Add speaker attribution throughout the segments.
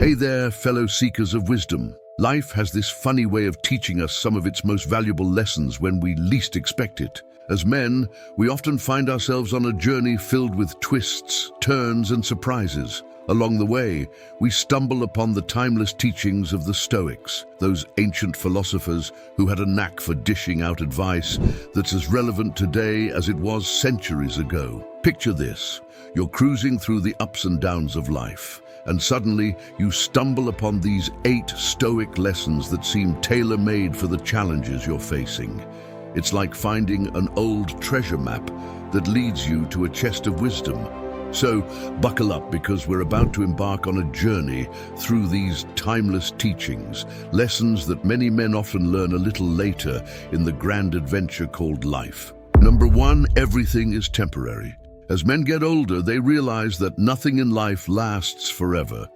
Speaker 1: Hey there, fellow seekers of wisdom. Life has this funny way of teaching us some of its most valuable lessons when we least expect it. As men, we often find ourselves on a journey filled with twists, turns, and surprises. Along the way, we stumble upon the timeless teachings of the Stoics, those ancient philosophers who had a knack for dishing out advice that's as relevant today as it was centuries ago. Picture this: you're cruising through the ups and downs of life, and suddenly you stumble upon these 8 Stoic lessons that seem tailor-made for the challenges you're facing. It's like finding an old treasure map that leads you to a chest of wisdom. So buckle up, because we're about to embark on a journey through these timeless teachings, lessons that many men often learn a little later in the grand adventure called life. Number 1, everything is temporary. As men get older, they realize that nothing in life lasts forever.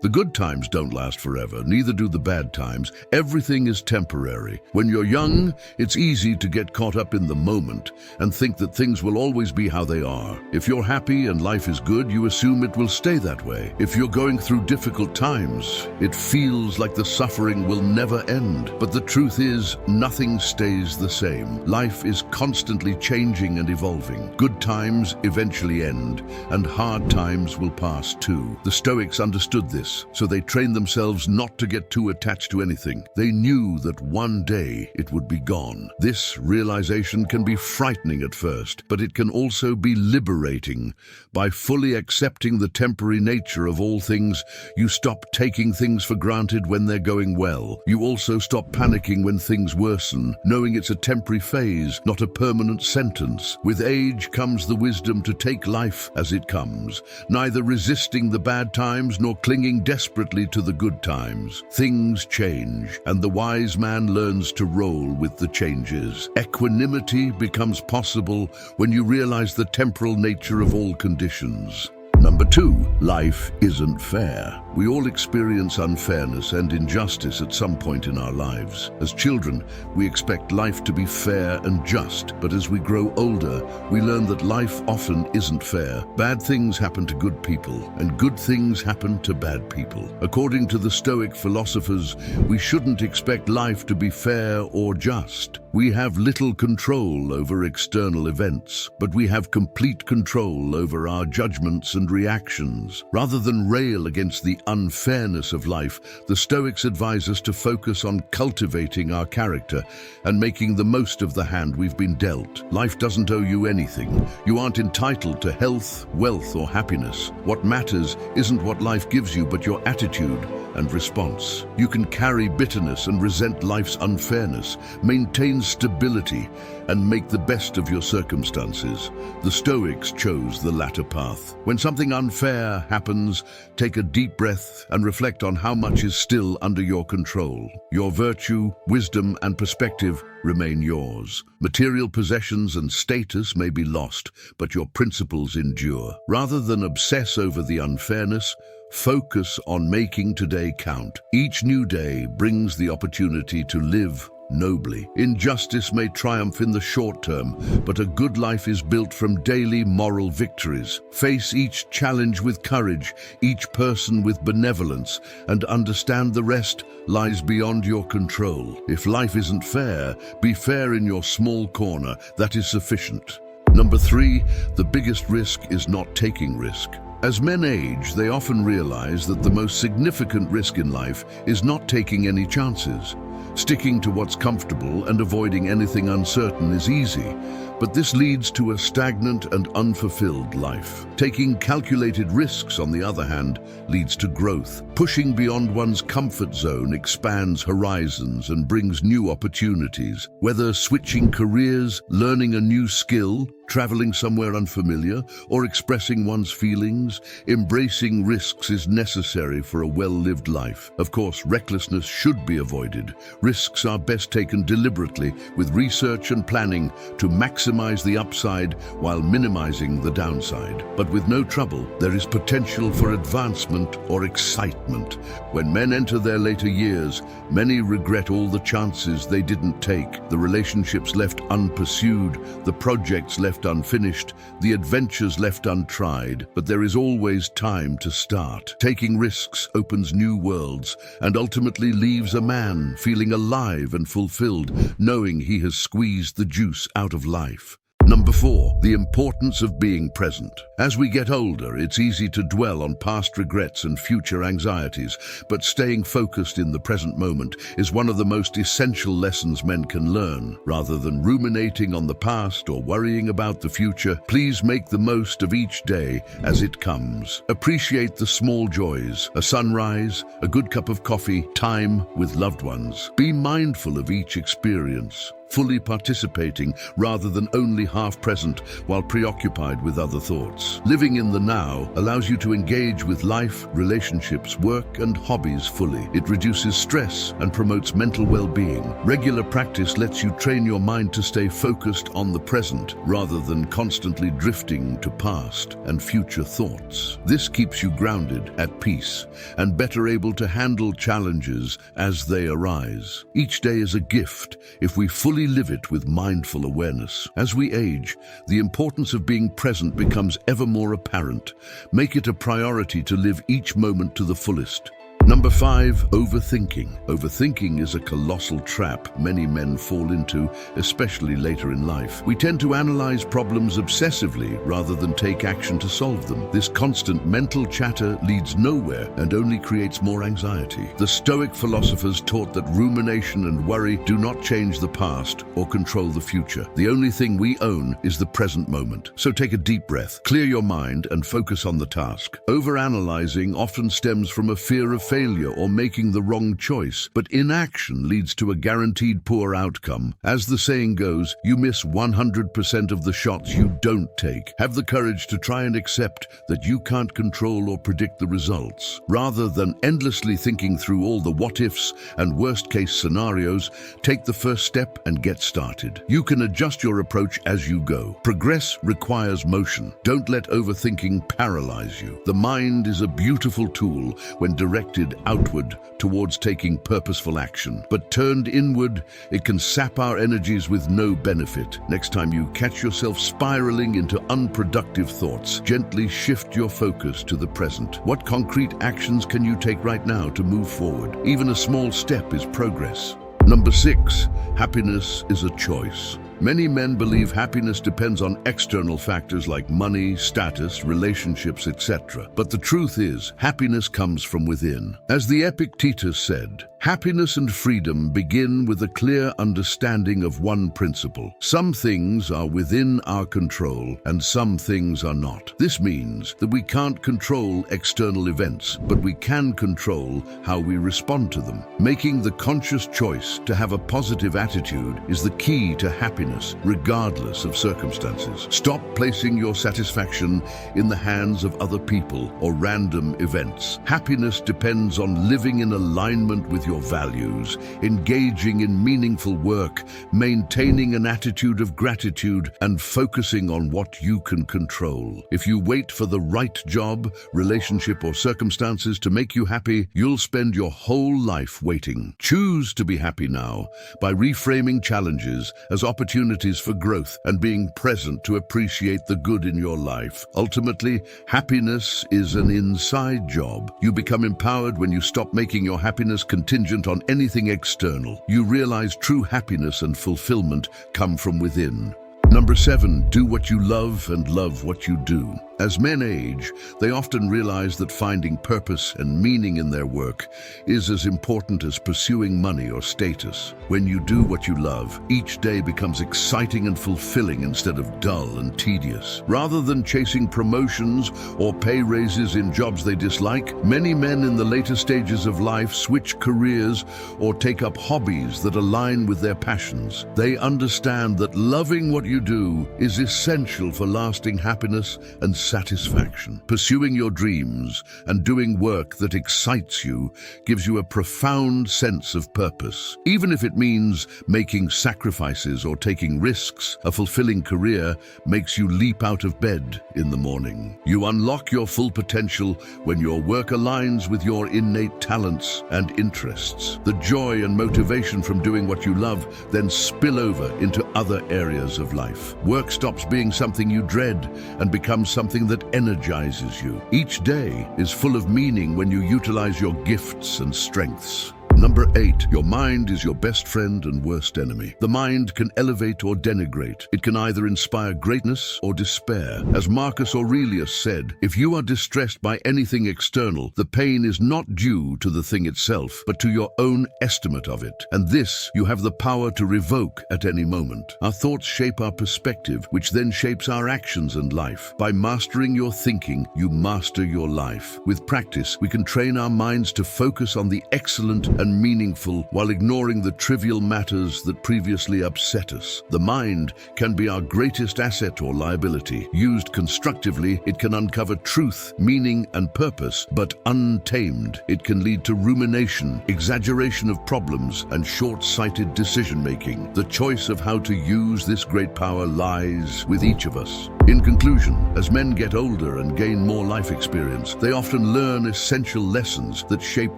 Speaker 1: The good times don't last forever, neither do the bad times. Everything is temporary. When you're young, it's easy to get caught up in the moment and think that things will always be how they are. If you're happy and life is good, you assume it will stay that way. If you're going through difficult times, it feels like the suffering will never end. But the truth is, nothing stays the same. Life is constantly changing and evolving. Good times eventually end, and hard times will pass too. The Stoics understood this, so they trained themselves not to get too attached to anything. They knew that one day it would be gone. This realization can be frightening at first, but it can also be liberating. By fully accepting the temporary nature of all things, you stop taking things for granted when they're going well. You also stop panicking when things worsen, knowing it's a temporary phase, not a permanent sentence. With age comes the wisdom to take life as it comes, neither resisting the bad times nor clinging desperately to the good times. Things change, and the wise man learns to roll with the changes. Equanimity becomes possible when you realize the temporal nature of all conditions. Number 2, life isn't fair. We all experience unfairness and injustice at some point in our lives. As children, we expect life to be fair and just, but as we grow older, we learn that life often isn't fair. Bad things happen to good people, and good things happen to bad people. According to the Stoic philosophers, we shouldn't expect life to be fair or just. We have little control over external events, but we have complete control over our judgments and reactions. Rather than rail against the unfairness of life, the Stoics advise us to focus on cultivating our character and making the most of the hand we've been dealt. Life doesn't owe you anything. You aren't entitled to health, wealth, or happiness. What matters isn't what life gives you, but your attitude and response. You can carry bitterness and resent life's unfairness, maintain stability, and make the best of your circumstances. The Stoics chose the latter path. When something unfair happens, take a deep breath and reflect on how much is still under your control. Your virtue, wisdom, and perspective remain yours. Material possessions and status may be lost, but your principles endure. Rather than obsess over the unfairness, focus on making today count. Each new day brings the opportunity to live nobly. Injustice may triumph in the short term, but a good life is built from daily moral victories. Face each challenge with courage, each person with benevolence, and understand the rest lies beyond your control. If life isn't fair, be fair in your small corner. That is sufficient. Number 3, the biggest risk is not taking risk. As men age, they often realize that the most significant risk in life is not taking any chances. Sticking to what's comfortable and avoiding anything uncertain is easy, but this leads to a stagnant and unfulfilled life. Taking calculated risks, on the other hand, leads to growth. Pushing beyond one's comfort zone expands horizons and brings new opportunities. Whether switching careers, learning a new skill, traveling somewhere unfamiliar, or expressing one's feelings, embracing risks is necessary for a well-lived life. Of course, recklessness should be avoided. Risks are best taken deliberately, with research and planning, to maximize the upside while minimizing the downside. But with no trouble, there is potential for advancement or excitement. When men enter their later years, many regret all the chances they didn't take, the relationships left unpursued, the projects left left unfinished, the adventures left untried, but there is always time to start. Taking risks opens new worlds and ultimately leaves a man feeling alive and fulfilled, knowing he has squeezed the juice out of life. Number 4, the importance of being present. As we get older, it's easy to dwell on past regrets and future anxieties, but staying focused in the present moment is one of the most essential lessons men can learn. Rather than ruminating on the past or worrying about the future, please make the most of each day as it comes. Appreciate the small joys, a sunrise, a good cup of coffee, time with loved ones. Be mindful of each experience, fully participating rather than only half present while preoccupied with other thoughts. Living in the now allows you to engage with life, relationships, work, and hobbies fully. It reduces stress and promotes mental well-being. Regular practice lets you train your mind to stay focused on the present rather than constantly drifting to past and future thoughts. This keeps you grounded, at peace, and better able to handle challenges as they arise. Each day is a gift if we fully live it with mindful awareness. As we age, the importance of being present becomes ever more apparent. Make it a priority to live each moment to the fullest. Number 5, overthinking. Overthinking is a colossal trap many men fall into, especially later in life. We tend to analyze problems obsessively rather than take action to solve them. This constant mental chatter leads nowhere and only creates more anxiety. The Stoic philosophers taught that rumination and worry do not change the past or control the future. The only thing we own is the present moment. So take a deep breath, clear your mind, and focus on the task. Overanalyzing often stems from a fear of failure or making the wrong choice, but inaction leads to a guaranteed poor outcome. As the saying goes, you miss 100% of the shots you don't take. Have the courage to try and accept that you can't control or predict the results. Rather than endlessly thinking through all the what-ifs and worst-case scenarios, take the first step and get started. You can adjust your approach as you go. Progress requires motion. Don't let overthinking paralyze you. The mind is a beautiful tool when directed outward towards taking purposeful action. But turned inward, it can sap our energies with no benefit. Next time you catch yourself spiraling into unproductive thoughts, gently shift your focus to the present. What concrete actions can you take right now to move forward? Even a small step is progress. Number 6, happiness is a choice. Many men believe happiness depends on external factors like money, status, relationships, etc. But the truth is, happiness comes from within. As the Epictetus said, happiness and freedom begin with a clear understanding of one principle. Some things are within our control and some things are not. This means that we can't control external events, but we can control how we respond to them. Making the conscious choice to have a positive attitude is the key to happiness, regardless of circumstances. Stop placing your satisfaction in the hands of other people or random events. Happiness depends on living in alignment with your values, engaging in meaningful work, maintaining an attitude of gratitude, and focusing on what you can control. If you wait for the right job, relationship, or circumstances to make you happy, you'll spend your whole life waiting. Choose to be happy now by reframing challenges as opportunities for growth and being present to appreciate the good in your life. Ultimately, happiness is an inside job. You become empowered when you stop making your happiness contingent on anything external. You realize true happiness and fulfillment come from within. Number 7, do what you love and love what you do. As men age, they often realize that finding purpose and meaning in their work is as important as pursuing money or status. When you do what you love, each day becomes exciting and fulfilling instead of dull and tedious. Rather than chasing promotions or pay raises in jobs they dislike, many men in the later stages of life switch careers or take up hobbies that align with their passions. They understand that loving what you do is essential for lasting happiness and satisfaction. Pursuing your dreams and doing work that excites you gives you a profound sense of purpose. Even if it means making sacrifices or taking risks, a fulfilling career makes you leap out of bed in the morning. You unlock your full potential when your work aligns with your innate talents and interests. The joy and motivation from doing what you love then spill over into other areas of life. Work stops being something you dread and becomes something that energizes you. Each day is full of meaning when you utilize your gifts and strengths. Number 8, your mind is your best friend and worst enemy. The mind can elevate or denigrate. It can either inspire greatness or despair. As Marcus Aurelius said, if you are distressed by anything external, the pain is not due to the thing itself, but to your own estimate of it. And this you have the power to revoke at any moment. Our thoughts shape our perspective, which then shapes our actions and life. By mastering your thinking, you master your life. With practice, we can train our minds to focus on the excellent and meaningful while ignoring the trivial matters that previously upset us. The mind can be our greatest asset or liability. Used constructively, it can uncover truth, meaning, and purpose, but untamed, it can lead to rumination, exaggeration of problems, and short-sighted decision-making. The choice of how to use this great power lies with each of us. In conclusion, as men get older and gain more life experience, they often learn essential lessons that shape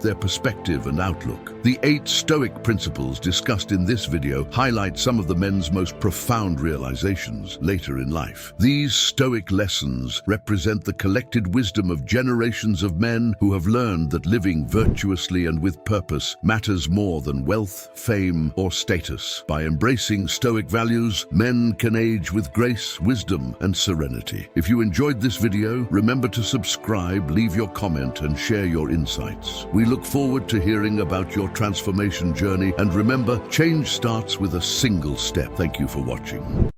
Speaker 1: their perspective and outlook. The 8 Stoic principles discussed in this video highlight some of the men's most profound realizations later in life. These Stoic lessons represent the collected wisdom of generations of men who have learned that living virtuously and with purpose matters more than wealth, fame, or status. By embracing Stoic values, men can age with grace, wisdom, and serenity. If you enjoyed this video, remember to subscribe, leave your comment, and share your insights. We look forward to hearing about your transformation journey, and remember, change starts with a single step. Thank you for watching.